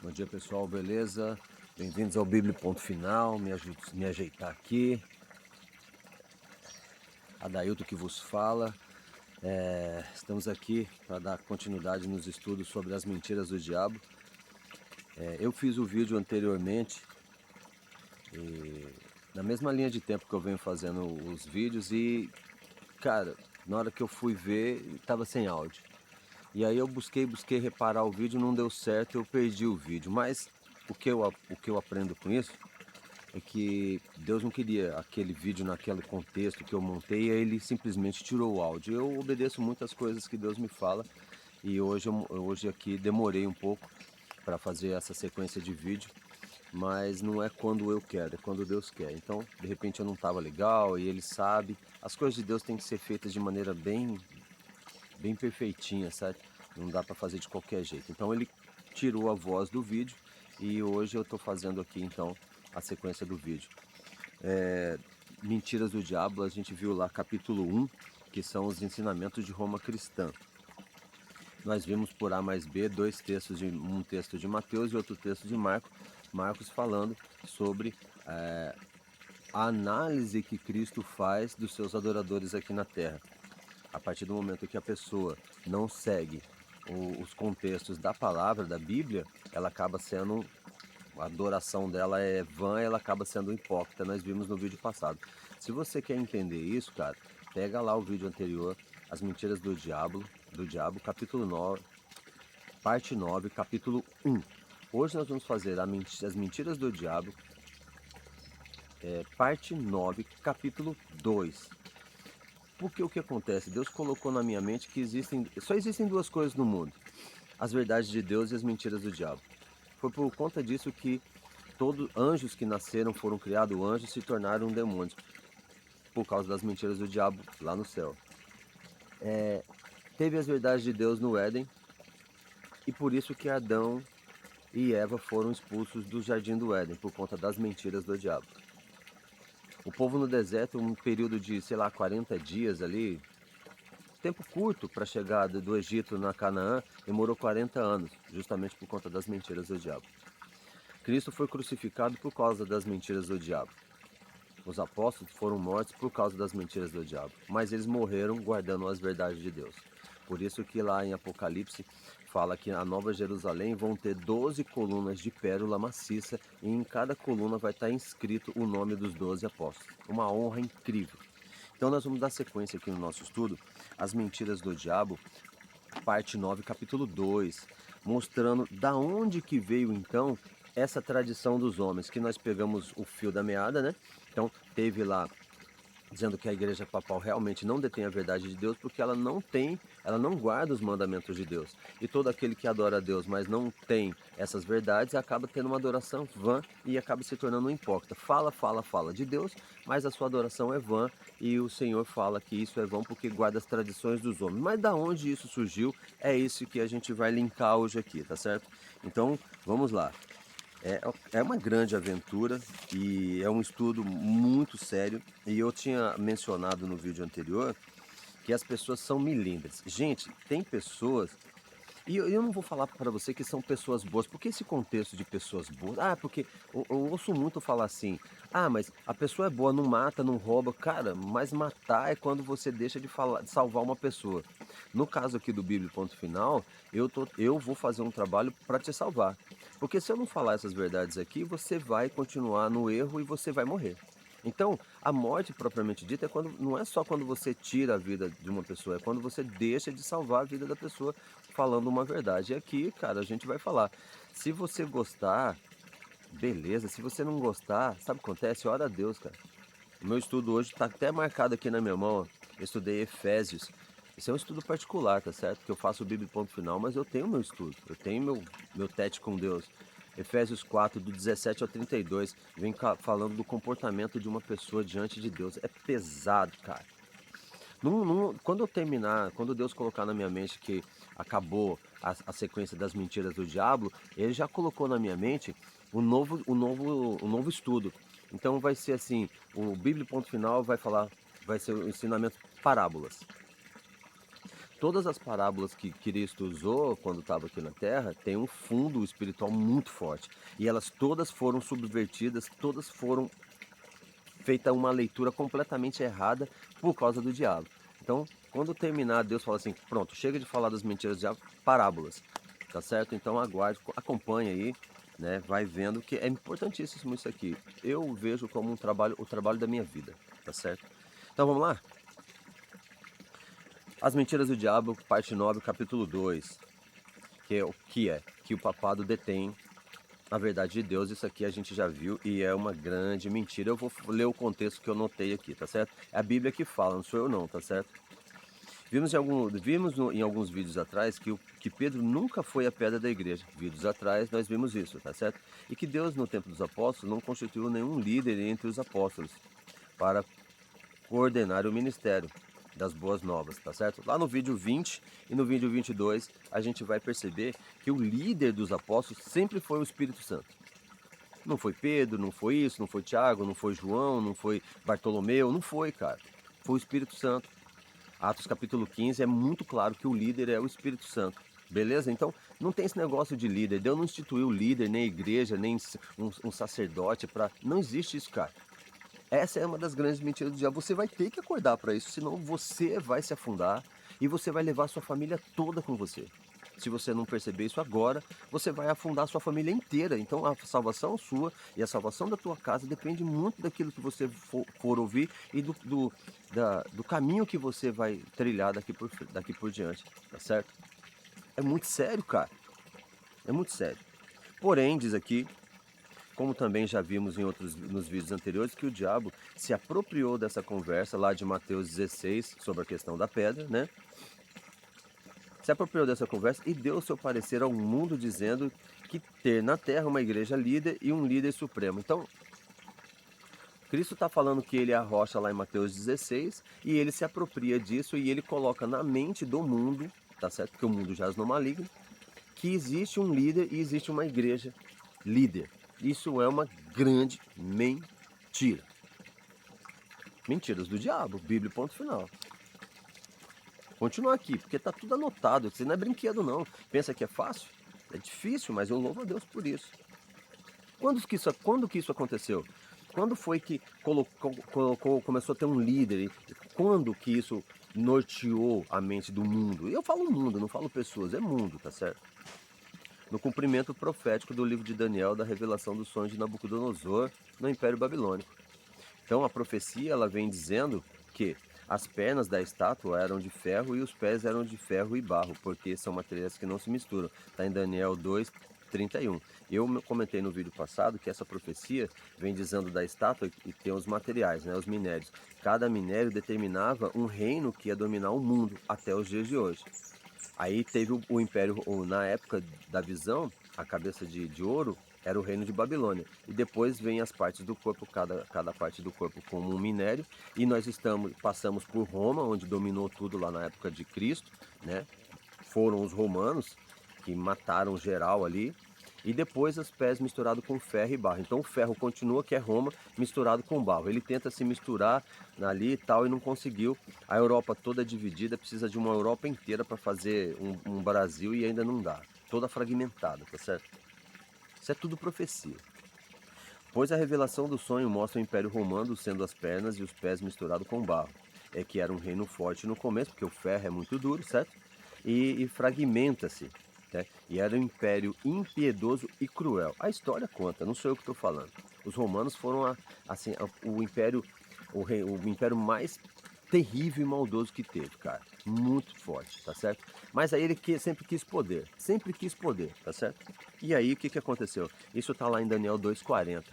Bom dia pessoal, beleza? Bem-vindos ao Bíblia Ponto Final, me ajeitar aqui. Adailto que vos fala. Estamos aqui para dar continuidade nos estudos sobre as mentiras do diabo. Eu fiz o vídeo anteriormente, na mesma linha de tempo que eu venho fazendo os vídeos e, cara, na hora que eu fui ver, estava sem áudio. E aí eu busquei reparar o vídeo, não deu certo, eu perdi o vídeo. Mas o que eu aprendo com isso é que Deus não queria aquele vídeo naquele contexto que eu montei, aí ele simplesmente tirou o áudio. Eu obedeço muitas coisas que Deus me fala e hoje aqui demorei um pouco para fazer essa sequência de vídeo, mas não é quando eu quero, é quando Deus quer. Então, de repente eu não estava legal e Ele sabe. As coisas de Deus têm que ser feitas de maneira bem perfeitinha, sabe? Não dá para fazer de qualquer jeito. Então ele tirou a voz do vídeo e hoje eu estou fazendo aqui então a sequência do vídeo. Mentiras do Diabo, a gente viu lá capítulo 1, que são os ensinamentos de Roma cristã. Nós vimos por A mais B dois textos, um texto de Mateus e outro texto de Marcos falando sobre a análise que Cristo faz dos seus adoradores aqui na Terra. A partir do momento que a pessoa não segue os contextos da palavra, da Bíblia, ela acaba sendo, a adoração dela é vã, ela acaba sendo hipócrita, nós vimos no vídeo passado. Se você quer entender isso, cara, pega lá o vídeo anterior, As Mentiras do Diabo, capítulo 9, parte 9, capítulo 1. Hoje nós vamos fazer as Mentiras do Diabo, parte 9, capítulo 2. Porque o que acontece? Deus colocou na minha mente que só existem duas coisas no mundo: as verdades de Deus e as mentiras do diabo. Foi por conta disso que todos anjos que nasceram, foram criados anjos, se tornaram demônios, por causa das mentiras do diabo lá no céu. Teve as verdades de Deus no Éden, e por isso que Adão e Eva foram expulsos do jardim do Éden, por conta das mentiras do diabo. O povo no deserto, um período de, 40 dias ali, tempo curto para chegar do Egito na Canaã, demorou 40 anos, justamente por conta das mentiras do diabo. Cristo foi crucificado por causa das mentiras do diabo. Os apóstolos foram mortos por causa das mentiras do diabo, mas eles morreram guardando as verdades de Deus. Por isso que lá em Apocalipse fala que a Nova Jerusalém vão ter 12 colunas de pérola maciça e em cada coluna vai estar inscrito o nome dos 12 apóstolos. Uma honra incrível. Então nós vamos dar sequência aqui no nosso estudo, As Mentiras do Diabo, parte 9, capítulo 2, mostrando da onde que veio então essa tradição dos homens, que nós pegamos o fio da meada, né? Então teve lá dizendo que a igreja papal realmente não detém a verdade de Deus, porque ela não guarda os mandamentos de Deus. E todo aquele que adora a Deus, mas não tem essas verdades, acaba tendo uma adoração vã e acaba se tornando um hipócrita. Fala de Deus, mas a sua adoração é vã, e o Senhor fala que isso é vão porque guarda as tradições dos homens. Mas da onde isso surgiu, é isso que a gente vai linkar hoje aqui, tá certo? Então, vamos lá. É uma grande aventura e é um estudo muito sério. E eu tinha mencionado no vídeo anterior que as pessoas são milímetros. Gente, tem pessoas. E eu não vou falar para você que são pessoas boas, porque esse contexto de pessoas boas. Porque eu ouço muito falar assim: mas a pessoa é boa, não mata, não rouba. Cara, mas matar é quando você deixa de salvar uma pessoa. No caso aqui do Bíblia Ponto Final, eu vou fazer um trabalho para te salvar. Porque se eu não falar essas verdades aqui, você vai continuar no erro e você vai morrer. Então, a morte propriamente dita não é só quando você tira a vida de uma pessoa, é quando você deixa de salvar a vida da pessoa falando uma verdade. E aqui, cara, a gente vai falar. Se você gostar, beleza. Se você não gostar, sabe o que acontece? Ora a Deus, cara. O meu estudo hoje está até marcado aqui na minha mão, ó. Eu estudei Efésios. Esse é um estudo particular, tá certo? Que eu faço o Bíblia Ponto Final, mas eu tenho meu estudo. Eu tenho meu tete com Deus. Efésios 4, do 17 ao 32, vem falando do comportamento de uma pessoa diante de Deus. É pesado, cara. Quando eu terminar, quando Deus colocar na minha mente que acabou a sequência das mentiras do diabo, Ele já colocou na minha mente o novo estudo. Então vai ser assim, o Bíblia Ponto Final vai ser o ensinamento parábolas. Todas as parábolas que Cristo usou quando estava aqui na Terra têm um fundo espiritual muito forte. E elas todas foram subvertidas, todas foram feita uma leitura completamente errada por causa do diabo. Então, quando terminar, Deus fala assim: pronto, chega de falar das mentiras do diabo, parábolas, tá certo? Então aguarde, acompanhe aí, né? Vai vendo que é importantíssimo isso aqui. Eu vejo como um trabalho, o trabalho da minha vida, tá certo? Então vamos lá? As mentiras do diabo, parte 9, capítulo 2, que o papado detém a verdade de Deus. Isso aqui a gente já viu e é uma grande mentira. Eu vou ler o contexto que eu notei aqui, tá certo? É a Bíblia que fala, não sou eu não, tá certo? Em alguns vídeos atrás que Pedro nunca foi a pedra da igreja. Vídeos atrás nós vimos isso, tá certo? E que Deus no tempo dos apóstolos não constituiu nenhum líder entre os apóstolos para coordenar o ministério das boas novas, tá certo? Lá no vídeo 20 e no vídeo 22 a gente vai perceber que o líder dos apóstolos sempre foi o Espírito Santo. Não foi Pedro, não foi isso, não foi Tiago, não foi João, não foi Bartolomeu, não foi, cara. Foi o Espírito Santo. Atos capítulo 15 é muito claro que o líder é o Espírito Santo. Beleza? Então, não tem esse negócio de líder. Deus não instituiu líder, nem igreja, nem um sacerdote para. Não existe isso, cara. Essa é uma das grandes mentiras do diabo. Você vai ter que acordar para isso, senão você vai se afundar e você vai levar a sua família toda com você. Se você não perceber isso agora, você vai afundar a sua família inteira. Então a salvação sua e a salvação da tua casa depende muito daquilo que você for ouvir e do caminho que você vai trilhar daqui por diante, tá certo? É muito sério, cara. É muito sério. Porém, diz aqui, como também já vimos nos vídeos anteriores, que o diabo se apropriou dessa conversa lá de Mateus 16 sobre a questão da pedra, né? Se apropriou dessa conversa e deu seu parecer ao mundo dizendo que ter na terra uma igreja líder e um líder supremo. Então, Cristo está falando que ele é a rocha lá em Mateus 16 e ele se apropria disso e ele coloca na mente do mundo, tá certo? Porque o mundo jaz no maligno, que existe um líder e existe uma igreja líder. Isso é uma grande mentira. Mentiras do diabo, Bíblia, ponto final. Continua aqui, porque tá tudo anotado. Isso não é brinquedo, não. Pensa que é fácil? É difícil, mas eu louvo a Deus por isso. Quando que isso aconteceu? Quando foi que começou a ter um líder? Quando que isso norteou a mente do mundo? E eu falo mundo, não falo pessoas, é mundo, tá certo? No cumprimento profético do livro de Daniel, da revelação dos sonhos de Nabucodonosor no Império Babilônico. Então a profecia ela vem dizendo que as pernas da estátua eram de ferro e os pés eram de ferro e barro, porque são materiais que não se misturam. Está em Daniel 2:31. Eu comentei no vídeo passado que essa profecia vem dizendo da estátua e tem os materiais, né, os minérios. Cada minério determinava um reino que ia dominar o mundo até os dias de hoje. Aí teve o império, na época da visão, a cabeça de ouro era o reino de Babilônia. E depois vem as partes do corpo, cada parte do corpo como um minério. E nós passamos por Roma, onde dominou tudo lá na época de Cristo, né? Foram os romanos que mataram geral ali. E depois os pés misturados com ferro e barro. Então o ferro continua, que é Roma, misturado com barro. Ele tenta se misturar ali e tal e não conseguiu. A Europa toda dividida, precisa de uma Europa inteira para fazer um Brasil e ainda não dá. Toda fragmentada, tá certo? Isso é tudo profecia. Pois a revelação do sonho mostra o Império Romano sendo as pernas e os pés misturados com barro. É que era um reino forte no começo, porque o ferro é muito duro, certo? E fragmenta-se. Né? E era um império impiedoso e cruel. A história conta, não sou eu que estou falando. Os romanos foram o império, o império mais terrível e maldoso que teve, cara. Muito forte, tá certo? Mas aí ele sempre quis poder, tá certo? E aí o que que aconteceu? Isso tá lá em Daniel 2:40.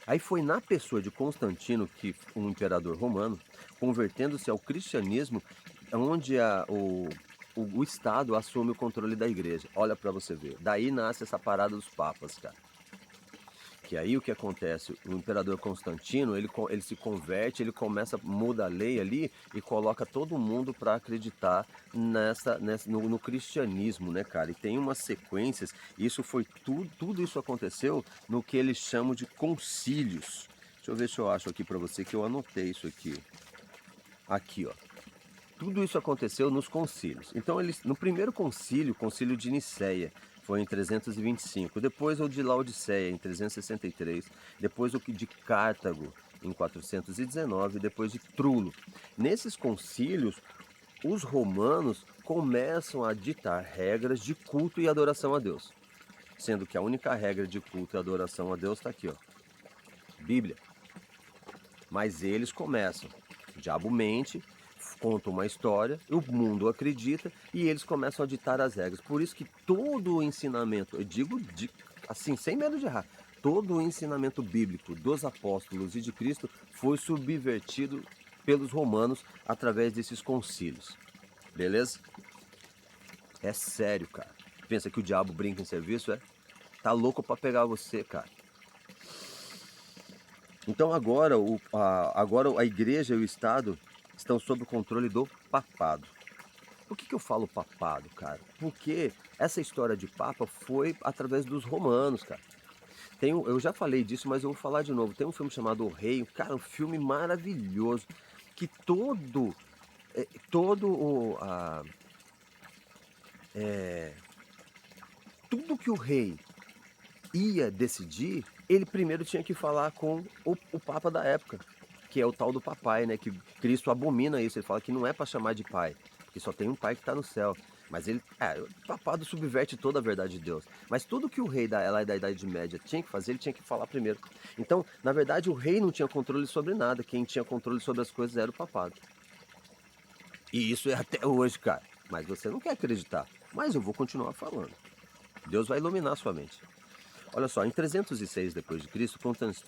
Aí foi na pessoa de Constantino, que um imperador romano, convertendo-se ao cristianismo, onde o Estado assume o controle da igreja. Olha para você ver. Daí nasce essa parada dos papas, cara. Que aí o que acontece? O imperador Constantino, ele se converte, ele muda a lei ali e coloca todo mundo para acreditar no cristianismo, né, cara? E tem umas sequências, tudo isso aconteceu no que eles chamam de concílios. Deixa eu ver se eu acho aqui para você que eu anotei isso aqui. Aqui, ó. Tudo isso aconteceu nos concílios. Então, no primeiro concílio, o concílio de Nicéia, foi em 325. Depois o de Laodiceia, em 363. Depois o de Cartago, em 419. Depois de Trulo. Nesses concílios, os romanos começam a ditar regras de culto e adoração a Deus. Sendo que a única regra de culto e adoração a Deus está aqui, ó. Bíblia. Mas eles começam. O diabo mente, conta uma história, o mundo acredita e eles começam a ditar as regras. Por isso que todo o ensinamento, eu digo assim, sem medo de errar, todo o ensinamento bíblico dos apóstolos e de Cristo foi subvertido pelos romanos através desses concílios. Beleza? É sério, cara. Pensa que o diabo brinca em serviço, é? Tá louco pra pegar você, cara. Então agora a igreja e o Estado estão sob o controle do papado. Por que eu falo papado, cara? Porque essa história de papa foi através dos romanos, cara. Eu já falei disso, mas eu vou falar de novo. Tem um filme chamado O Rei, cara, um filme maravilhoso, que todo tudo que o rei ia decidir, ele primeiro tinha que falar com o Papa da época, que é o tal do papai, né? Que Cristo abomina isso, ele fala que não é para chamar de pai, porque só tem um pai que está no céu. Mas o papado subverte toda a verdade de Deus. Mas tudo que o rei lá da Idade Média tinha que fazer, ele tinha que falar primeiro. Então, na verdade, o rei não tinha controle sobre nada, quem tinha controle sobre as coisas era o papado. E isso é até hoje, cara. Mas você não quer acreditar. Mas eu vou continuar falando. Deus vai iluminar sua mente. Olha só, em 306 d.C.,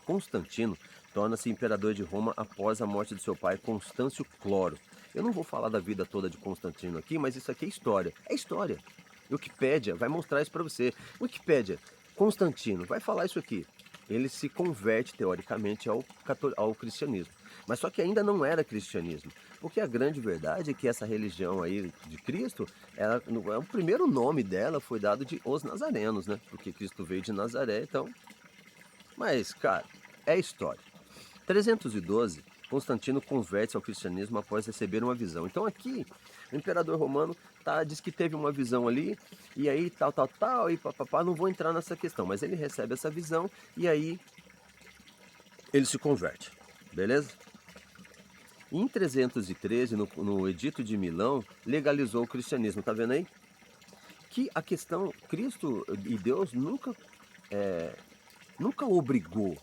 Constantino torna-se imperador de Roma após a morte de seu pai Constâncio Cloro. Eu não vou falar da vida toda de Constantino aqui, mas isso aqui é história. É história. Wikipédia vai mostrar isso para você. Wikipédia, Constantino, vai falar isso aqui. Ele se converte, teoricamente, ao cristianismo. Mas só que ainda não era cristianismo. Porque a grande verdade é que essa religião aí de Cristo, o primeiro nome dela foi dado de os nazarenos, né? Porque Cristo veio de Nazaré, então... Mas, cara, é história. 312, Constantino converte-se ao cristianismo após receber uma visão. Então aqui, o imperador romano diz que teve uma visão ali, e aí tal, e papapá, não vou entrar nessa questão, mas ele recebe essa visão, e aí ele se converte, beleza? Em 313, no Edito de Milão, legalizou o cristianismo, tá vendo aí? Que a questão, Cristo e Deus nunca obrigou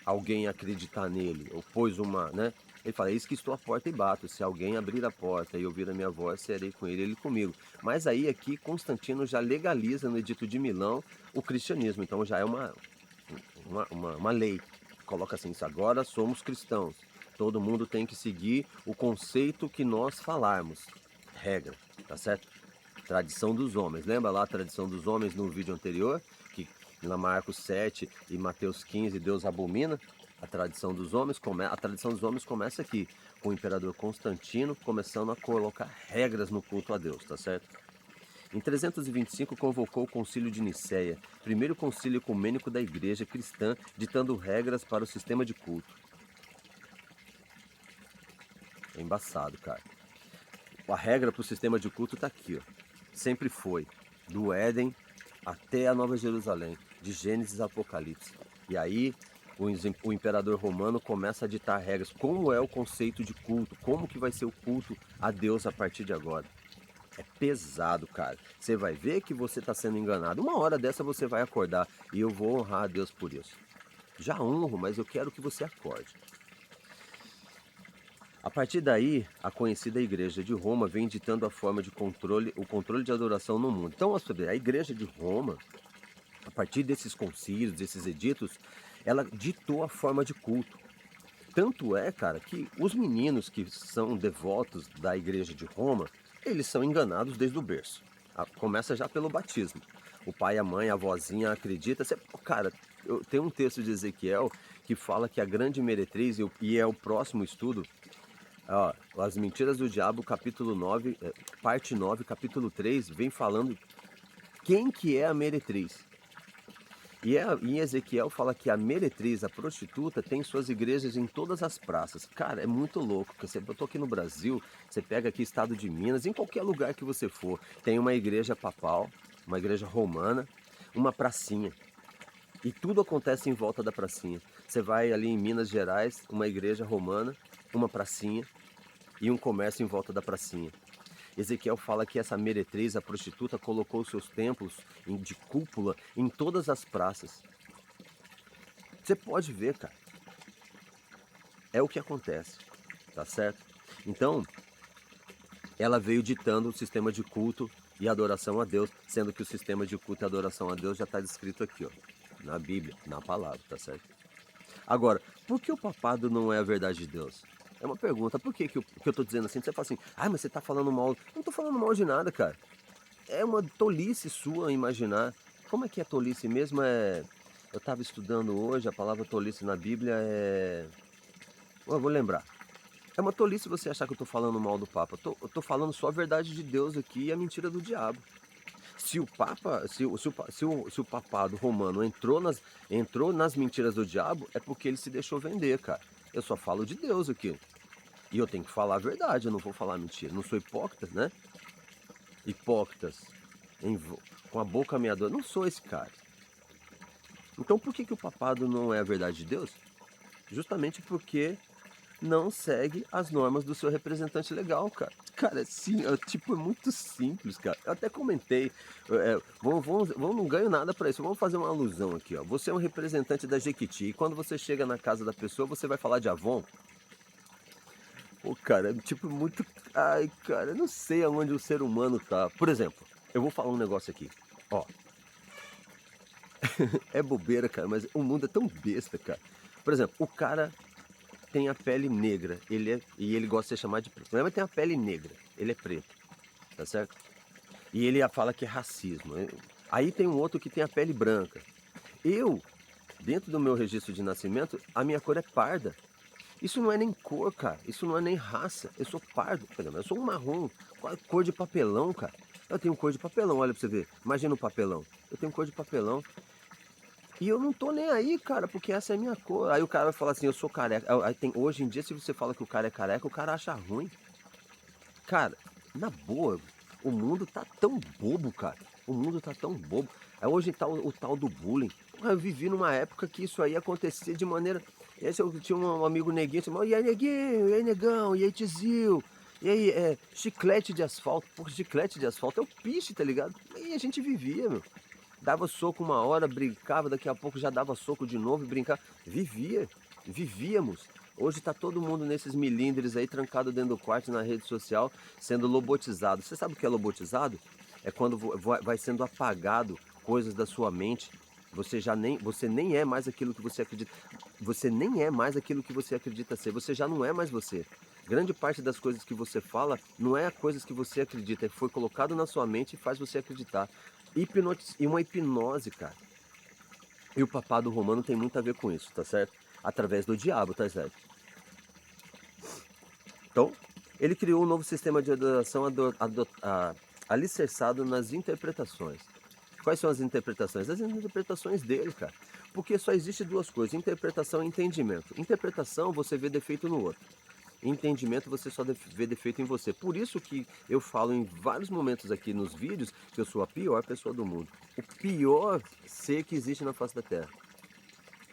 alguém a acreditar nele, ou pôs né? Ele fala, eis que estou à porta e bato, se alguém abrir a porta e ouvir a minha voz, serei com ele comigo. Mas aí aqui Constantino já legaliza no Edito de Milão o cristianismo, então já é uma lei. Coloca assim, agora somos cristãos. Todo mundo tem que seguir o conceito que nós falarmos. Regra, tá certo? Tradição dos homens. Lembra lá a tradição dos homens no vídeo anterior? Que na Marcos 7 e Mateus 15 Deus abomina. A tradição dos homens começa aqui, com o imperador Constantino começando a colocar regras no culto a Deus, tá certo? Em 325 convocou o Concílio de Nicéia, primeiro concílio ecumênico da igreja cristã, ditando regras para o sistema de culto. É embaçado, cara. A regra para o sistema de culto está aqui, ó. Sempre foi, do Éden até a Nova Jerusalém, de Gênesis a Apocalipse. E aí o imperador romano começa a ditar regras, como é o conceito de culto, como que vai ser o culto a Deus a partir de agora. É pesado, cara. Você vai ver que você está sendo enganado. Uma hora dessa você vai acordar e eu vou honrar a Deus por isso. Já honro, mas eu quero que você acorde. A partir daí, a conhecida Igreja de Roma vem ditando a forma de o controle de adoração no mundo. Então, a Igreja de Roma, a partir desses concílios, desses editos, ela ditou a forma de culto. Tanto é, cara, que os meninos que são devotos da Igreja de Roma, eles são enganados desde o berço. Começa já pelo batismo. O pai, a mãe, a vozinha acredita. Cara, tem um texto de Ezequiel que fala que a grande meretriz, e é o próximo estudo, As Mentiras do Diabo, capítulo 9, parte 9, capítulo 3, vem falando quem que é a meretriz. Em Ezequiel fala que a meretriz, a prostituta, tem suas igrejas em todas as praças. Cara, é muito louco. Eu tô aqui no Brasil, você pega aqui estado de Minas, em qualquer lugar que você for, tem uma igreja papal, uma igreja romana, uma pracinha. E tudo acontece em volta da pracinha. Você vai ali em Minas Gerais, uma igreja romana, uma pracinha e um comércio em volta da pracinha. Ezequiel fala que essa meretriz, a prostituta, colocou seus templos de cúpula em todas as praças. Você pode ver, cara. É o que acontece, tá certo? Então, ela veio ditando o sistema de culto e adoração a Deus, sendo que o sistema de culto e adoração a Deus já está descrito aqui, ó, na Bíblia, na palavra, tá certo? Agora, por que o papado não é a verdade de Deus? É uma pergunta. Por que eu tô dizendo assim? Você fala assim, mas você tá falando mal. Eu não tô falando mal de nada, cara. É uma tolice sua imaginar. Como é que é tolice mesmo? Eu estava estudando hoje, a palavra tolice na Bíblia é. Eu vou lembrar. É uma tolice você achar que eu estou falando mal do Papa. Eu tô falando só a verdade de Deus aqui e a mentira do diabo. Se o Papa, se o papado romano entrou nas mentiras do diabo, é porque ele se deixou vender, cara. Eu só falo de Deus aqui. E eu tenho que falar a verdade, eu não vou falar mentira. Não sou hipócrita, né? Hipócritas com a boca ameaçadora. Não sou esse cara. Então por que o papado não é a verdade de Deus? Justamente porque não segue as normas do seu representante legal, cara. Cara, sim, tipo, é muito simples, cara. Eu até comentei, não ganho nada pra isso, vamos fazer uma alusão aqui, ó. Você é um representante da Jequiti, e quando você chega na casa da pessoa, você vai falar de Avon? Pô, cara, é tipo muito... Ai, cara, eu não sei aonde o ser humano tá. Por exemplo, eu vou falar um negócio aqui, ó. É bobeira, cara, mas o mundo é tão besta, cara. Por exemplo, o cara tem a pele negra, e ele gosta de ser chamado de preto. Mas tem a pele negra, ele é preto, tá certo? E ele fala que é racismo. Aí tem um outro que tem a pele branca. Eu, dentro do meu registro de nascimento, a minha cor é parda. Isso não é nem cor, cara. Isso não é nem raça. Eu sou pardo, por exemplo, eu sou um marrom, cor de papelão, cara. Eu tenho cor de papelão, olha pra você ver. Imagina um papelão. Eu tenho cor de papelão. E eu não tô nem aí, cara, porque essa é a minha cor. Aí o cara vai falar assim, eu sou careca. Hoje em dia, se você fala que o cara é careca, o cara acha ruim. Cara, na boa, o mundo tá tão bobo, cara. O mundo tá tão bobo. Hoje tá o tal do bullying. Eu vivi numa época que isso aí acontecia de maneira. Eu tinha um amigo neguinho, assim, e aí neguinho, e aí negão, e aí tizil, e aí chiclete de asfalto. Pô, chiclete de asfalto é o piche, tá ligado? E a gente vivia, meu. Dava soco uma hora, brincava, daqui a pouco já dava soco de novo e brincava. Vivíamos. Hoje tá todo mundo nesses milímetros aí, trancado dentro do quarto na rede social, sendo lobotizado. Você sabe o que é lobotizado? É quando vai sendo apagado coisas da sua mente. Você nem é mais aquilo que você acredita. Você nem é mais aquilo que você acredita ser. Você já não é mais você. Grande parte das coisas que você fala não é coisas que você acredita, foi colocado na sua mente e faz você acreditar. E uma hipnose, cara. E o papado romano tem muito a ver com isso, tá certo? Através do diabo, tá certo? Então, ele criou um novo sistema de adoração alicerçado nas interpretações. Quais são as interpretações? As interpretações dele, cara. Porque só existe duas coisas, interpretação e entendimento. Interpretação, você vê defeito no outro. Entendimento, você só vê defeito em você. Por isso que eu falo em vários momentos aqui nos vídeos que eu sou a pior pessoa do mundo. O pior ser que existe na face da Terra.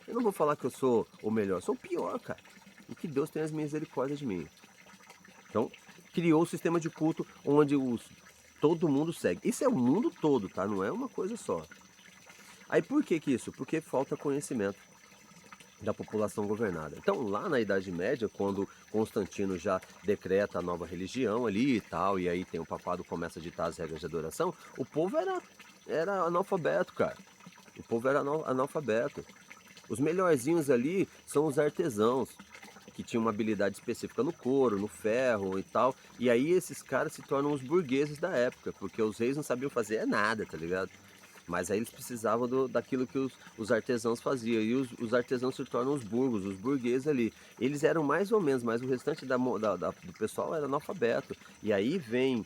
Eu não vou falar que eu sou o melhor, sou o pior, cara. E que Deus tenha as misericórdias de mim. Então, criou o sistema de culto onde todo mundo segue. Isso é o mundo todo, tá? Não é uma coisa só. Aí por que isso? Porque falta conhecimento da população governada. Então, lá na Idade Média, quando Constantino já decreta a nova religião ali e tal, e aí tem o papado começa a ditar as regras de adoração, o povo era analfabeto, cara. O povo era analfabeto. Os melhorzinhos ali são os artesãos, que tinham uma habilidade específica no couro, no ferro e tal. E aí esses caras se tornam os burgueses da época, porque os reis não sabiam fazer nada, tá ligado? Mas aí eles precisavam daquilo que os artesãos faziam. E os artesãos se tornam os burgos, os burgueses ali. Eles eram mais ou menos, mas o restante do pessoal era analfabeto. E aí vem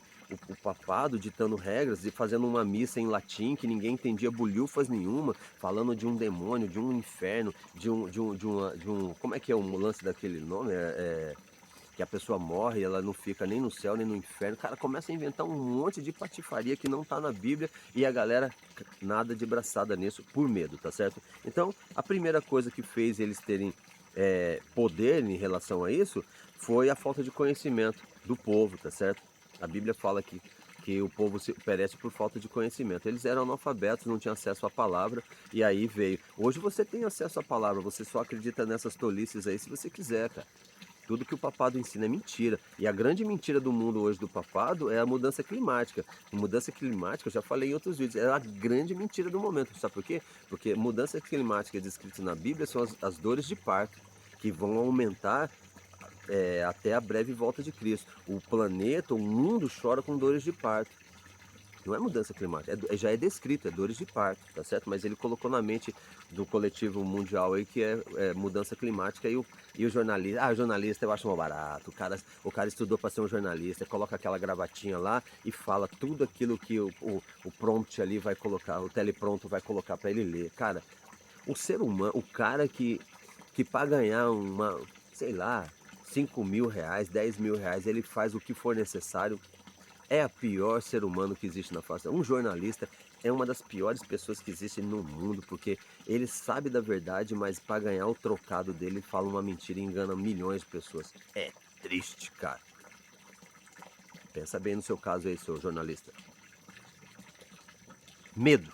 o papado ditando regras e fazendo uma missa em latim que ninguém entendia bulhufas nenhuma, falando de um demônio, de um inferno, como é que é o lance daquele nome? Que a pessoa morre e ela não fica nem no céu nem no inferno. Cara, começa a inventar um monte de patifaria que não tá na Bíblia e a galera nada de braçada nisso por medo, tá certo? Então, a primeira coisa que fez eles terem poder em relação a isso foi a falta de conhecimento do povo, tá certo? A Bíblia fala que o povo perece por falta de conhecimento. Eles eram analfabetos, não tinham acesso à palavra, e aí veio. Hoje você tem acesso à palavra, você só acredita nessas tolices aí se você quiser, cara. Tudo que o papado ensina é mentira. E a grande mentira do mundo hoje do papado é a mudança climática. A mudança climática, eu já falei em outros vídeos, é a grande mentira do momento. Sabe por quê? Porque mudança climática descrita na Bíblia são as dores de parto, que vão aumentar até a breve volta de Cristo. O planeta, o mundo chora com dores de parto. Não é mudança climática, já é descrito, é dores de parto, tá certo? Mas ele colocou na mente do coletivo mundial aí que é mudança climática e o jornalista, o jornalista eu acho mal barato, o cara estudou para ser um jornalista, coloca aquela gravatinha lá e fala tudo aquilo que o prompt ali vai colocar, o telepronto vai colocar para ele ler. Cara, o ser humano, o cara que para ganhar sei lá, 5 mil reais, 10 mil reais, ele faz o que for necessário, é a pior ser humano que existe na face. Um jornalista é uma das piores pessoas que existem no mundo, porque ele sabe da verdade, mas para ganhar o trocado dele, ele fala uma mentira e engana milhões de pessoas. É triste, cara. Pensa bem no seu caso aí, seu jornalista. Medo.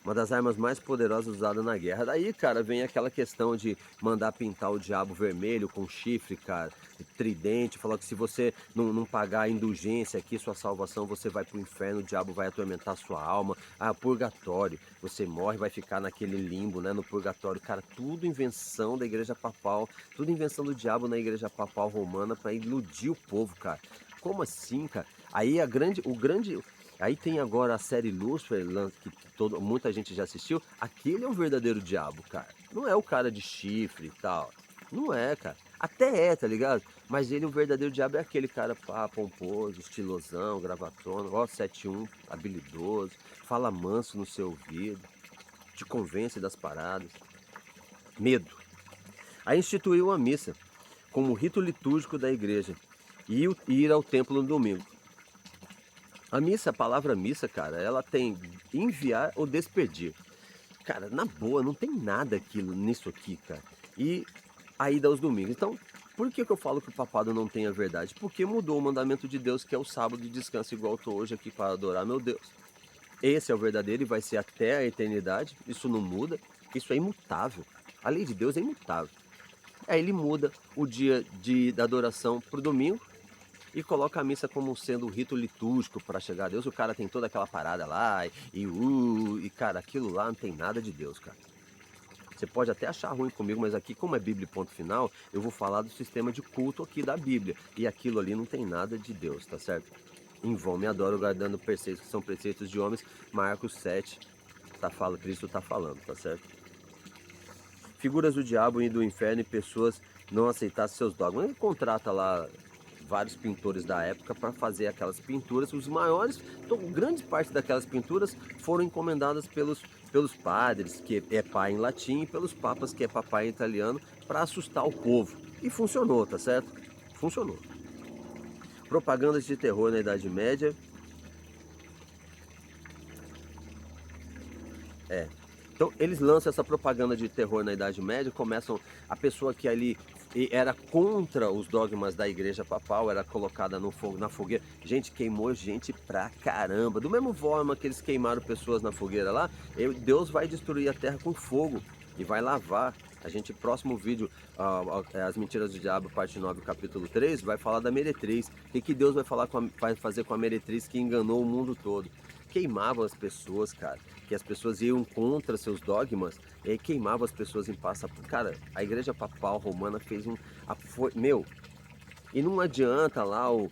Uma das armas mais poderosas usadas na guerra. Daí, cara, vem aquela questão de mandar pintar o diabo vermelho com chifre, cara, tridente, falar que se você não pagar a indulgência aqui, sua salvação, você vai pro inferno, o diabo vai atormentar sua alma. Purgatório, você morre, vai ficar naquele limbo, né, no purgatório. Cara, tudo invenção da igreja papal, tudo invenção do diabo na igreja papal romana para iludir o povo, cara. Como assim, cara? Aí Aí tem agora a série Lucifer, que muita gente já assistiu. Aquele é o verdadeiro diabo, cara. Não é o cara de chifre e tal. Não é, cara. Até é, tá ligado? Mas o verdadeiro diabo é aquele cara pomposo, estilosão, gravatona, ó, 7-1, habilidoso, fala manso no seu ouvido, te convence das paradas. Medo. Aí instituiu a missa como rito litúrgico da igreja e ir ao templo no domingo. A missa, a palavra missa, cara, ela tem enviar ou despedir. Cara, na boa, não tem nada nisso aqui, cara. E a ida aos domingos. Então, por que eu falo que o papado não tem a verdade? Porque mudou o mandamento de Deus, que é o sábado de descanso, igual eu tô hoje aqui para adorar meu Deus. Esse é o verdadeiro e vai ser até a eternidade. Isso não muda. Isso é imutável. A lei de Deus é imutável. Aí ele muda o dia da adoração pro domingo e coloca a missa como sendo o rito litúrgico para chegar a Deus. O cara tem toda aquela parada lá e cara, aquilo lá não tem nada de Deus, cara. Você pode até achar ruim comigo, mas aqui, como é Bíblia ponto final, eu vou falar do sistema de culto aqui da Bíblia. E aquilo ali não tem nada de Deus, tá certo? Em vão me adoro guardando preceitos que são preceitos de homens. Marcos 7, Cristo tá falando, tá certo? Figuras do diabo e do inferno e pessoas não aceitassem seus dogmas. Ele contrata lá vários pintores da época para fazer aquelas pinturas. Os maiores, grande parte daquelas pinturas foram encomendadas pelos padres, que é pai em latim, e pelos papas, que é papai em italiano, para assustar o povo. E funcionou, tá certo? Funcionou. Propagandas de terror na Idade Média. Então eles lançam essa propaganda de terror na Idade Média, começam a pessoa que ali era contra os dogmas da igreja papal, era colocada no fogo, na fogueira. Gente, queimou gente pra caramba. Do mesmo forma que eles queimaram pessoas na fogueira lá, Deus vai destruir a terra com fogo e vai lavar. A gente, próximo vídeo, As Mentiras do Diabo, parte 9, capítulo 3, vai falar da meretriz. O que Deus vai fazer com a meretriz que enganou o mundo todo? Queimavam as pessoas, cara, que as pessoas iam contra seus dogmas, e aí queimavam as pessoas em passa. Cara, a igreja papal romana fez meu, e não adianta lá o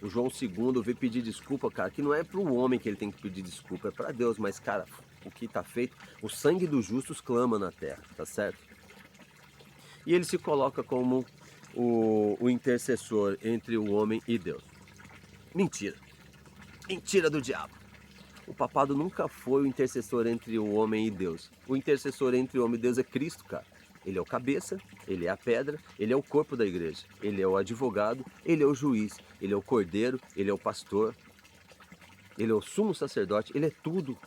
João II vir pedir desculpa, cara, que não é pro homem que ele tem que pedir desculpa, é para Deus, mas, cara, o que tá feito, o sangue dos justos clama na terra, tá certo? E ele se coloca como o intercessor entre o homem e Deus. Mentira. Mentira do diabo. O papado nunca foi o intercessor entre o homem e Deus. O intercessor entre o homem e Deus é Cristo, cara. Ele é o cabeça, ele é a pedra, ele é o corpo da igreja. Ele é o advogado, ele é o juiz, ele é o cordeiro, ele é o pastor, ele é o sumo sacerdote, ele é tudo.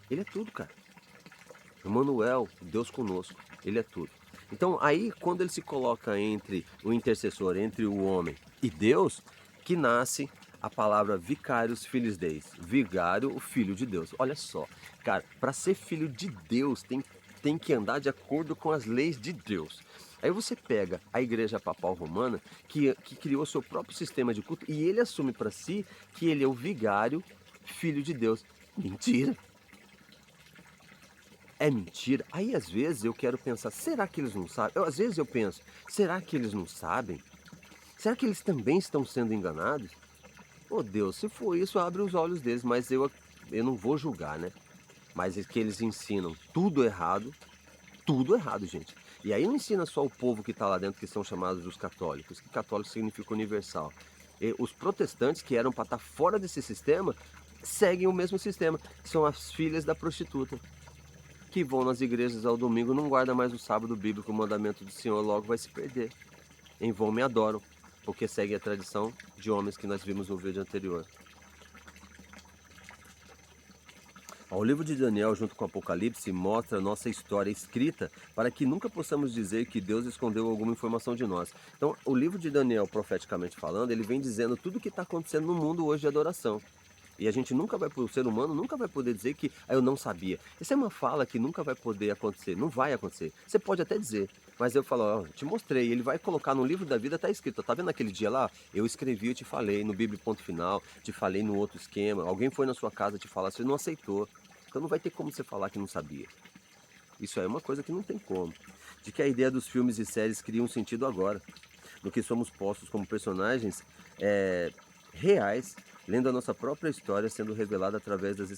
Ele é tudo, cara. Emmanuel, Deus conosco, ele é tudo. Então aí quando ele se coloca entre o intercessor, entre o homem e Deus, que nasce a palavra vicários filhos deis. Vigário, o filho de Deus. Olha só, cara, para ser filho de Deus tem que andar de acordo com as leis de Deus. Aí você pega a Igreja Papal Romana, que criou seu próprio sistema de culto, e ele assume para si que ele é o vigário, filho de Deus. Mentira! É mentira? Aí às vezes eu quero pensar, será que eles não sabem? Às vezes eu penso, será que eles não sabem? Será que eles também estão sendo enganados? Oh Deus, se for isso, abre os olhos deles, mas eu não vou julgar, né? Mas é que eles ensinam tudo errado, gente. E aí não ensina só o povo que está lá dentro, que são chamados os católicos, que católico significa universal. E os protestantes, que eram para estar fora desse sistema, seguem o mesmo sistema, são as filhas da prostituta, que vão nas igrejas ao domingo, não guarda mais o sábado bíblico, o mandamento do Senhor, logo vai se perder. Em vão me adoram, porque segue a tradição de homens que nós vimos no vídeo anterior. O livro de Daniel, junto com o Apocalipse, mostra a nossa história escrita para que nunca possamos dizer que Deus escondeu alguma informação de nós. Então, o livro de Daniel, profeticamente falando, ele vem dizendo tudo o que está acontecendo no mundo hoje de adoração. E a gente nunca vai, o ser humano nunca vai poder dizer que eu não sabia. Essa é uma fala que nunca vai poder acontecer, não vai acontecer. Você pode até dizer, mas eu falo, ó, te mostrei, ele vai colocar no livro da vida, tá escrito, tá vendo aquele dia lá? Eu escrevi, eu te falei, no Bíblia Ponto Final, te falei no outro esquema, alguém foi na sua casa te falar, você não aceitou. Então não vai ter como você falar que não sabia. Isso é uma coisa que não tem como. De que a ideia dos filmes e séries cria um sentido agora. No que somos postos como personagens reais, lendo a nossa própria história sendo revelada através das